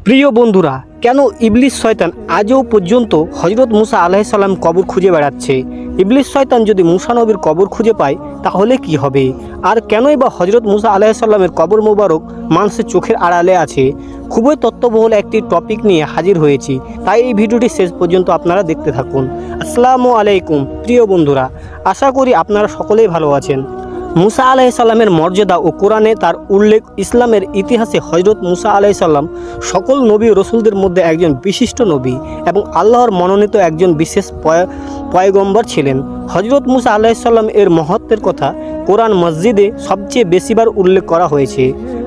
প্রিয় বন্ধুরা, কেন ইবলিস শয়তান আজও পর্যন্ত হজরত মুসা আলাইহিস সালাম কবর খুঁজে বেড়াচ্ছে? ইবলিস শয়তান যদি মুসা নবীর কবর খুঁজে পায় তাহলে কি হবে? আর কেনই বা হজরত মুসা আলাইহিস সালামের কবর মোবারক মানুষের চোখের আড়ালে আছে? খুবই তথ্যবহুল একটি টপিক নিয়ে হাজির হয়েছি, তাই এই ভিডিওটি শেষ পর্যন্ত আপনারা দেখতে থাকুন। আসসালামু আলাইকুম প্রিয় বন্ধুরা, আশা করি আপনারা সকলেই ভালো আছেন। মুসা আলাইহিস সালামের মর্যাদা ও কোরআনে তার উল্লেখ। ইসলামের ইতিহাসে হজরত মুসা আলাইহিস সালাম সকল নবী রসুলদের মধ্যে একজন বিশিষ্ট নবী এবং আল্লাহর মনোনীত একজন বিশেষ পয়গম্বর ছিলেন। হজরত মুসা আলাইহিস সালাম এর মহত্বের কথা কোরআন মসজিদে সবচেয়ে বেশিবার উল্লেখ করা হয়েছে।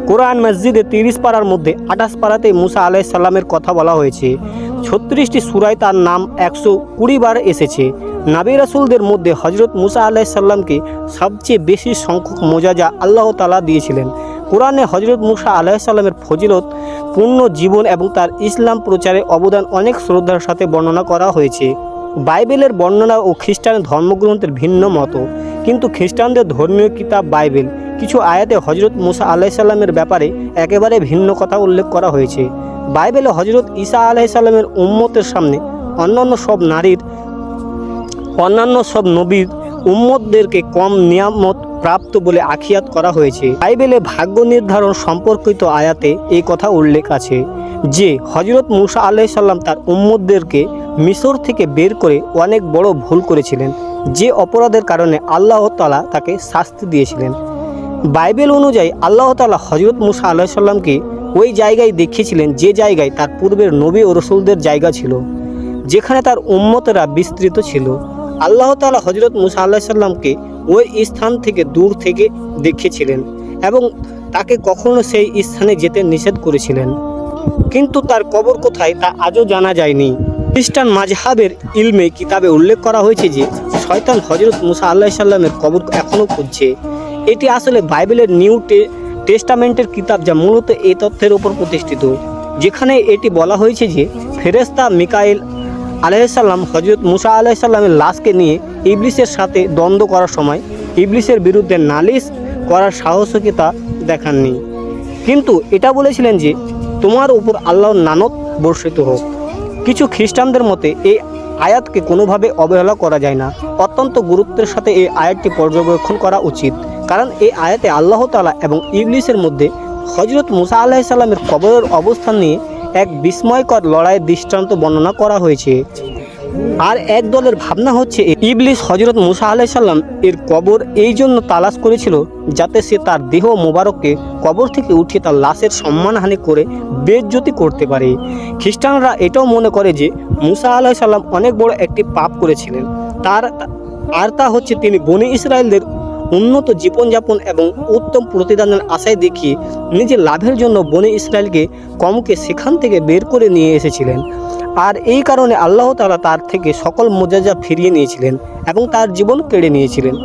কোরআন মসজিদে 30 পারার মধ্যে 28 পারাতে মুসা আলাইহিস সালামের কথা বলা হয়েছে। 36টি সূরায় তার নাম 120 বার এসেছে। নবী রাসূলদের মধ্যে হজরত মুসা আলাইহিস সালামকে সবচেয়ে বেশি সংখ্যক মোজাজা আল্লাহ তাআলা দিয়েছিলেন। কোরআনে হজরত মুসা আলাইহিস সালামের ফজিলত পূর্ণ জীবন এবং তার ইসলাম প্রচারে অবদান অনেক শ্রদ্ধার সাথে বর্ণনা করা হয়েছে। বাইবেলের বর্ণনা ও খ্রিস্টান ধর্মগ্রন্থের ভিন্ন মত, কিন্তু খ্রিস্টানদের ধর্মীয় কিতাব বাইবেল কিছু আয়াতে হজরত মুসা আলাইহিস সালামের ব্যাপারে একেবারে ভিন্ন কথা উল্লেখ করা হয়েছে। বাইবেলে হজরত ঈসা আলাইহিস সালামের উম্মতের সামনে অন্যান্য সব নবীর উম্মতদেরকে কম নিয়ামত প্রাপ্ত বলে আখিয়াত করা হয়েছে। বাইবেলে ভাগ্য নির্ধারণ সম্পর্কিত আয়াতে এই কথা উল্লেখ আছে যে হজরত মুসা আলাইহিস সালাম তার উম্মতদেরকে মিশর থেকে বের করে অনেক বড় ভুল করেছিলেন, যে অপরাধের কারণে আল্লাহ তাআলা তাকে শাস্তি দিয়েছিলেন। বাইবেল অনুযায়ী আল্লাহ তাআলা হজরত মুসা আলাইহিস সালামকে ওই জায়গায় দেখিয়েছিলেন যে জায়গায় তার পূর্বের নবী ও রসুলদের জায়গা ছিল, যেখানে তার উম্মতেরা বিস্তৃত ছিল। আল্লাহ তাআলা হজরত মুসা আলাইহিস সালামকে ওই স্থান থেকে দূর থেকে দেখেছিলেন এবং তাকে কখনো সেই স্থানে যেতে নিষেধ করেছিলেন, কিন্তু তার কবর কোথায় তা আজও জানা যায়নি। খ্রিস্টান মাযহাবের ইলমে কিতাবে উল্লেখ করা হয়েছে যে শয়তান হজরত মুসা আলাইহিস সালামের কবর এখনও খুঁজছে। এটি আসলে বাইবেলের নিউ টেস্টামেন্টের কিতাব, যা মূলত এই তথ্যের উপর প্রতিষ্ঠিত, যেখানে এটি বলা হয়েছে যে ফেরেশতা মিকাইল আলাইহিস সালাম হজরত মুসা আলাইহিস সালামের লাশকে নিয়ে ইবলিসের সাথে দ্বন্দ্ব করার সময় ইবলিসের বিরুদ্ধে নালিশ করার সাহসিকতা দেখাননি, কিন্তু এটা বলেছিলেন যে তোমার উপর আল্লাহর লানত বর্ষিত হোক। কিছু খ্রিস্টানদের মতে এই আয়াতকে কোনোভাবে অবহেলা করা যায় না। অত্যন্ত গুরুত্বের সাথে এই আয়াতটি পর্যবেক্ষণ করা উচিত, কারণ এই আয়াতে আল্লাহ তাআলা এবং ইবলিসের মধ্যে হজরত মুসা আলাইহিস সালামের কবরের অবস্থান নিয়ে এক বিস্ময়কর লড়াইয়ের দৃষ্টান্ত বর্ণনা করা হয়েছে। আর এক দলের ভাবনা হচ্ছে ইবলিস হজরত মুসা আলাইহিস সালাম এর কবর এই জন্য তালাশ করেছিল যাতে সে তার দেহ মোবারককে কবর থেকে উঠিয়ে তার লাশের সম্মানহানি করে বেইজ্জতি করতে পারে। খ্রিস্টানরা এটাও মনে করে যে মুসা আলাইহিস সালাম অনেক বড় একটি পাপ করেছিলেন, তা হচ্ছে তিনি বনী ইসরায়েলদের উন্নত জীবনযাপন এবং উত্তম প্রতিদানের আশায় দেখিয়ে নিজের লাভের জন্য বনী ইসরায়েলকে কমকে সেখান থেকে বের করে নিয়ে এসেছিলেন। আর এই কারণে আল্লাহ তাআলা তার থেকে সকল মোজাজা ফিরিয়ে নিয়েছিলেন এবং তার জীবন কেড়ে নিয়েছিলেন।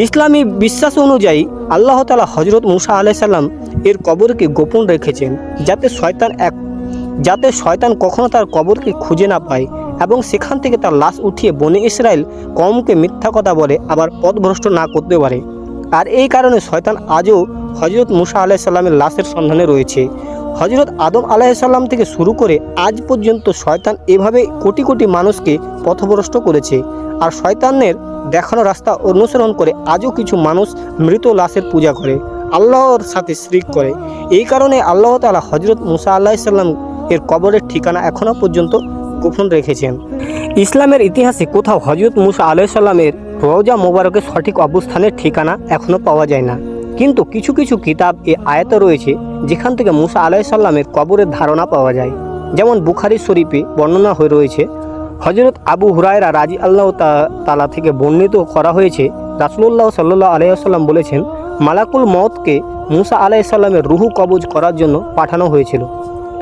ইসলামী বিশ্বাস অনুযায়ী আল্লাহ তাআলা হজরত মুসা আলাইহিস সালাম এর কবরকে গোপন রেখেছেন যাতে শয়তান কখনো তার কবরকে খুঁজে না পায় এবং সেখান থেকে তার লাশ উঠিয়ে বনী ইসরায়েল কওমকে মিথ্যা কথা বলে আবার পথভ্রষ্ট না করতে পারে। আর এই কারণে শয়তান আজও হজরত মুসা আলাইহিস সালামের লাশের সন্ধানে রয়েছে। হজরত আদম আলাইহিস সালাম থেকে শুরু করে আজ পর্যন্ত শয়তান এভাবে কোটি কোটি মানুষকে পথভ্রষ্ট করেছে। আর শয়তানের দেখানো রাস্তা অনুসরণ করে আজও কিছু মানুষ মৃত লাশের পূজা করে, আল্লাহর সাথে শিরক করে। এই কারণে আল্লাহ তাআলা হজরত মুসা আলাইহিস সালাম এর কবরের ঠিকানা এখনও পর্যন্ত গোপন রেখেছেন। ইসলামের ইতিহাসে কোথাও হজরত মুসা আলাইহিস সালামের রওজা মোবারকের সঠিক অবস্থানের ঠিকানা এখনও পাওয়া যায় না, কিন্তু কিছু কিছু কিতাব এ আয়াতে রয়েছে যেখান থেকে মুসা আলাইহিস সালামের কবরের ধারণা পাওয়া যায়। যেমন বুখারী শরীফে বর্ণনা হয়ে রয়েছে, হজরত আবু হুরায়রা রাদিয়াল্লাহু তাআলা থেকে বর্ণিত করা হয়েছে, রাসূলুল্লাহ সাল্লাল্লাহু আলাইহি ওয়াসাল্লাম বলেছেন, মালাকুল মউতকে মুসা আলাইহিস সালামের রূহ কবজ করার জন্য পাঠানো হয়েছিল।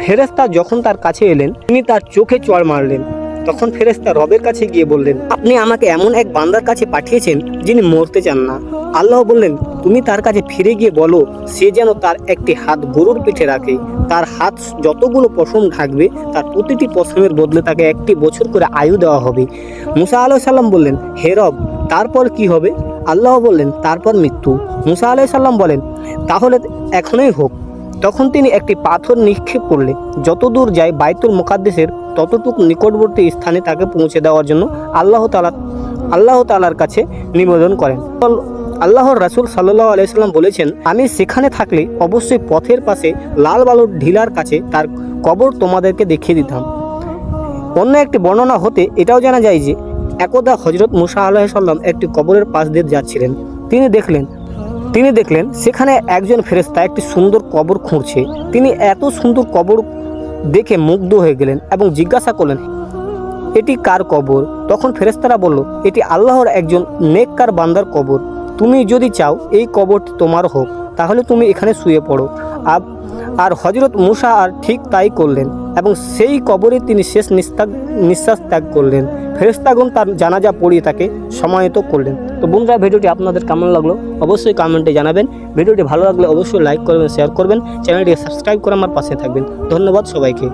ফেরেশতা যখন তার কাছে এলেন তিনি তার চোখে চড় মারলেন। তখন ফেরেশতা রবের কাছে গিয়ে বললেন, আপনি আমাকে এমন এক বান্দার কাছে পাঠিয়েছেন যিনি মরতে চান না। আল্লাহ বললেন, তুমি তার কাছে ফিরে গিয়ে বলো সে যেন তার একটি হাত গরুর পিঠে রাখে, তার হাত যতগুলো পশম থাকবে তার প্রতিটি পশমের বদলে তাকে 1 বছর করে আয়ু দেওয়া হবে। মুসা আলাইহিস সালাম বললেন, হে রব, তারপর কি হবে? আল্লাহ বললেন, তারপর মৃত্যু। মুসা আলাইহিস সালাম বলেন, তাহলে এখনই হোক। তখন তিনি একটি পাথর নিক্ষেপ করলে যত দূর যায় বাইতুল মুকাদ্দাসের ততটুকু নিকটবর্তী স্থানে তাকে পৌঁছে দেওয়ার জন্য আল্লাহ তাআলার কাছে নিবেদন করেন। আল্লাহর রাসূল সাল্লাল্লাহু আলাইহি সাল্লাম বলেছেন, আমি সেখানে থাকলে অবশ্যই পথের পাশে লাল বালুর ঢিলার কাছে তার কবর তোমাদেরকে দেখিয়ে দিতাম। অন্য একটি বর্ণনা হতে এটাও জানা যায় যে একদা হযরত মুসা আলাইহিস সালাম একটি কবরের পাশ দিয়ে যাচ্ছিলেন। তিনি দেখলেন সেখানে একজন ফেরেশতা একটি সুন্দর কবর খুঁড়ছে। তিনি এত সুন্দর কবর দেখে মুগ্ধ হয়ে গেলেন এবং জিজ্ঞাসা করলেন, এটি কার কবর? তখন ফেরেশতারা বলল, এটি আল্লাহর একজন নেককার বান্দার কবর। তুমি যদি চাও এই কবরটি তোমার হোক, তাহলে তুমি এখানে শুয়ে পড়ো। আর হযরত মুসা আর ঠিক তাই করলেন এবং সেই কবরে তিনি শেষ নিঃশ্বাস ত্যাগ করলেন। ফেরেশতাগণ তার জানাজা পড়িয়ে তাকে সমাহিত করলেন। তো বন্ধুরা, ভিডিওটি আপনাদের কেমন লাগলো অবশ্যই কমেন্টে জানাবেন। ভিডিওটি ভালো লাগলে অবশ্যই লাইক করবেন, শেয়ার করবেন, চ্যানেলটি সাবস্ক্রাইব করে আমার পাশে থাকবেন। ধন্যবাদ সবাইকে।